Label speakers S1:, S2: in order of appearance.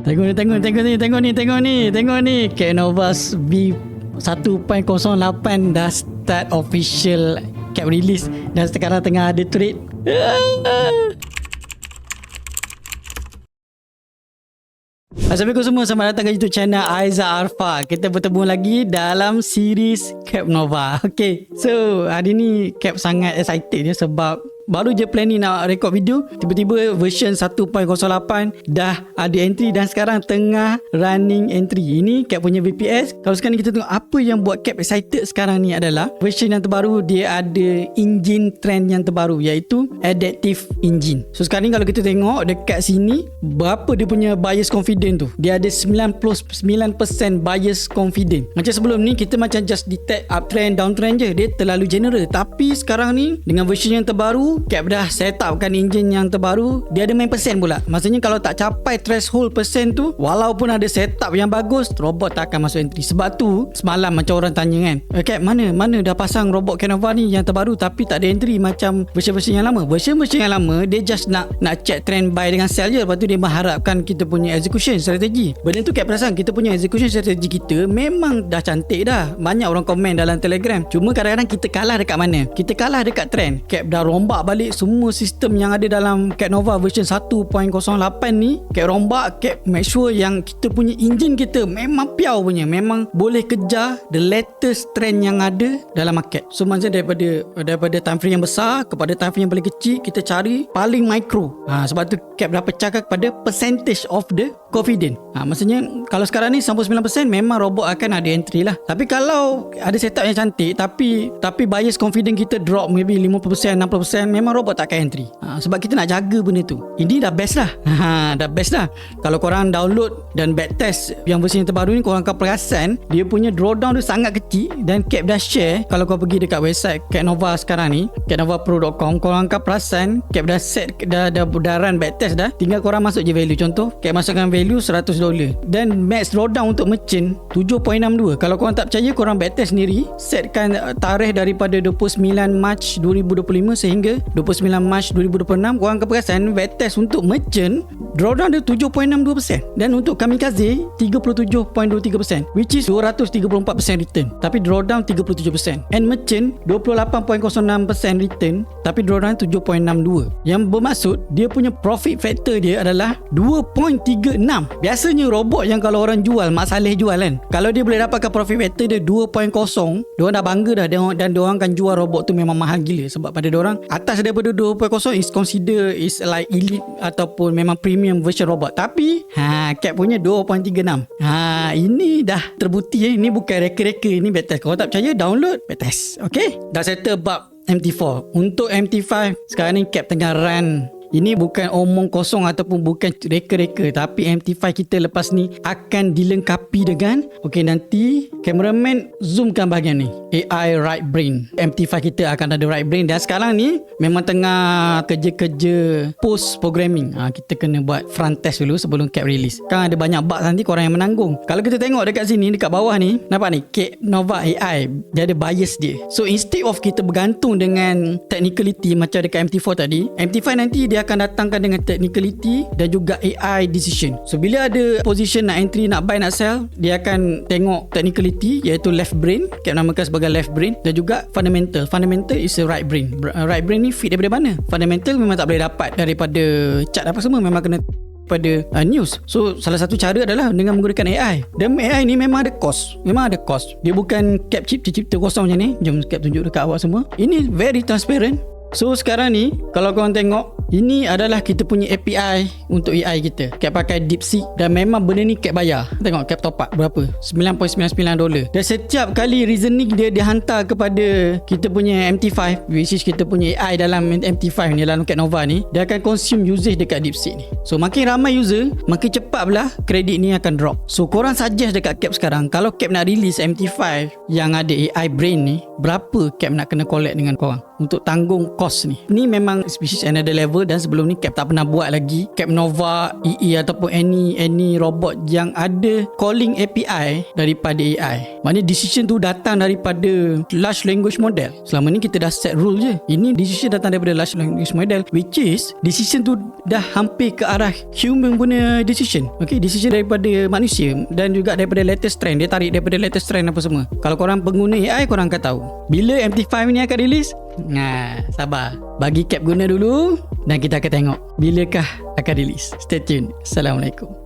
S1: Tengok ni. Canovas B 1.08 dah start official cap release dan sekarang tengah ada trade. Assalamualaikum semua, selamat datang ke YouTube channel Aizat Arfa. Kita bertemu lagi dalam series Cap Nova. Okay, so hari ni Cap sangat excited ya sebab baru je planning nak record video, tiba-tiba version 1.08 dah ada entry dan sekarang tengah running entry. Ini Cap punya VPS. Kalau sekarang ni kita tengok apa yang buat Cap excited sekarang ni adalah version yang terbaru, dia ada engine trend yang terbaru iaitu Adaptive Engine. So sekarang ni kalau kita tengok dekat sini berapa dia punya bias confident tu, dia ada 99% bias confident. Macam sebelum ni kita macam just detect uptrend downtrend je, dia terlalu general. Tapi sekarang ni dengan version yang terbaru, Cap dah set upkan engine yang terbaru, dia ada main persen pula. Maksudnya kalau tak capai threshold persen tu, walaupun ada setup yang bagus, robot tak akan masuk entry. Sebab tu semalam macam orang tanya kan, Cap mana dah pasang robot Canova ni yang terbaru tapi tak ada entry macam version-version yang lama. Version-version yang lama dia just nak check trend buy dengan sell je. Lepas tu dia mengharapkan kita punya execution strategi. Benda tu Cap perasan kita punya execution strategi kita memang dah cantik dah. Banyak orang komen dalam Telegram. Cuma kadang-kadang kita kalah dekat mana? Kita kalah dekat trend. Cap dah rombak balik semua sistem yang ada dalam Cap Nova version 1.08 ni. Cap rombak, Cap make sure yang kita punya engine kita memang piau punya, memang boleh kejar the latest trend yang ada dalam market. So maksudnya daripada time frame yang besar kepada time frame yang paling kecil, kita cari paling micro. Sebab tu Cap dah pecahkan kepada percentage of the confident. Maksudnya kalau sekarang ni 99% memang robot akan ada entry lah. Tapi kalau ada setup yang cantik tapi bias confident kita drop maybe 50%, 60%, memang robot tak akan entry. Sebab kita nak jaga benda tu. Ini dah best lah. Dah best lah. Kalau korang download dan backtest yang versi yang terbaru ni, korang akan perasan dia punya drawdown tu sangat kecil. Dan Cap dah share, kalau korang pergi dekat website Cap Nova sekarang ni, capnovapro.com, korang akan perasan Cap dah set, dah run backtest dah. Tinggal korang masuk je value. Contoh Cap masukkan value $100 dan max drawdown untuk merchant 7.62. Kalau korang tak percaya, korang backtest sendiri, setkan tarikh daripada 29 Mac 2025 sehingga 29 Mac 2026. Korang akan perasan backtest untuk merchant drawdown dia 7.62% dan untuk kamikaze 37.23%, which is 234% return tapi drawdown 37%, and merchant 28.06% return tapi drawdown 7.62, yang bermaksud dia punya profit factor dia adalah 2.36. Biasanya robot yang kalau orang jual, Mak Saleh jual kan, kalau dia boleh dapatkan profit factor dia 2.0, diorang dah bangga dah, dan diorang akan jual robot tu memang mahal gila. Sebab pada diorang atas daripada 2.0 is consider is like elite ataupun memang premium version robot. Tapi Cap punya 2.36. Ini dah terbukti Ini bukan reka-reka, ini backtest. Kalau tak percaya, download backtest. Okay, dah settle bab MT4. Untuk MT5 sekarang ni Cap tengah run. Ini bukan omong kosong ataupun bukan reka-reka, tapi MT5 kita lepas ni akan dilengkapi dengan, okay, nanti cameraman zoomkan bahagian ni, AI right brain. MT5 kita akan ada right brain dan sekarang ni memang tengah kerja-kerja post programming. Kita kena buat front test dulu sebelum Cap release. Kan ada banyak bug nanti korang yang menanggung. Kalau kita tengok dekat sini, dekat bawah ni, nampak ni Cap Nova AI, dia ada bias dia. So instead of kita bergantung dengan technicality macam dekat MT4 tadi, MT5 nanti dia akan datangkan dengan technicality dan juga AI decision. So bila ada position nak entry, nak buy, nak sell, dia akan tengok technicality iaitu left brain, Cap namakan sebagai left brain, dan juga fundamental. Fundamental is a right brain. Right brain ni fit daripada mana? Fundamental memang tak boleh dapat daripada chart apa semua, memang kena pada news. So salah satu cara adalah dengan menggunakan AI. Dan AI ni memang ada cost. Dia bukan Cap cipta kosong macam ni. Jom Cap tunjuk dekat awak semua. Ini very transparent. So sekarang ni kalau korang tengok, ini adalah kita punya API untuk AI kita. Cap pakai DeepSeek dan memang benda ni Cap bayar. Tengok Cap top up berapa? $9.99. Dan setiap kali reasoning dia hantar kepada kita punya MT5, which is kita punya AI dalam MT5 ni, dalam Cap Nova ni, dia akan consume usage dekat DeepSeek ni. So makin ramai user, makin cepat pula kredit ni akan drop. So korang suggest dekat Cap sekarang, kalau Cap nak release MT5 yang ada AI brain ni, berapa Cap nak kena collect dengan korang? untuk tanggung kos ni. Ni memang species another level, dan sebelum ni Cap tak pernah buat lagi. Cap Nova, EE ataupun any robot yang ada calling API daripada AI. Maknanya decision tu datang daripada large language model. Selama ni kita dah set rule je. Ini decision datang daripada large language model, which is decision tu dah hampir ke arah human punya decision. Okay, decision daripada manusia dan juga daripada latest trend. Dia tarik daripada latest trend apa semua. Kalau korang pengguna AI, korang akan tahu bila MT5 ni akan release. Sabar, bagi Cap guna dulu dan kita akan tengok bilakah akan release. Stay tune. Assalamualaikum.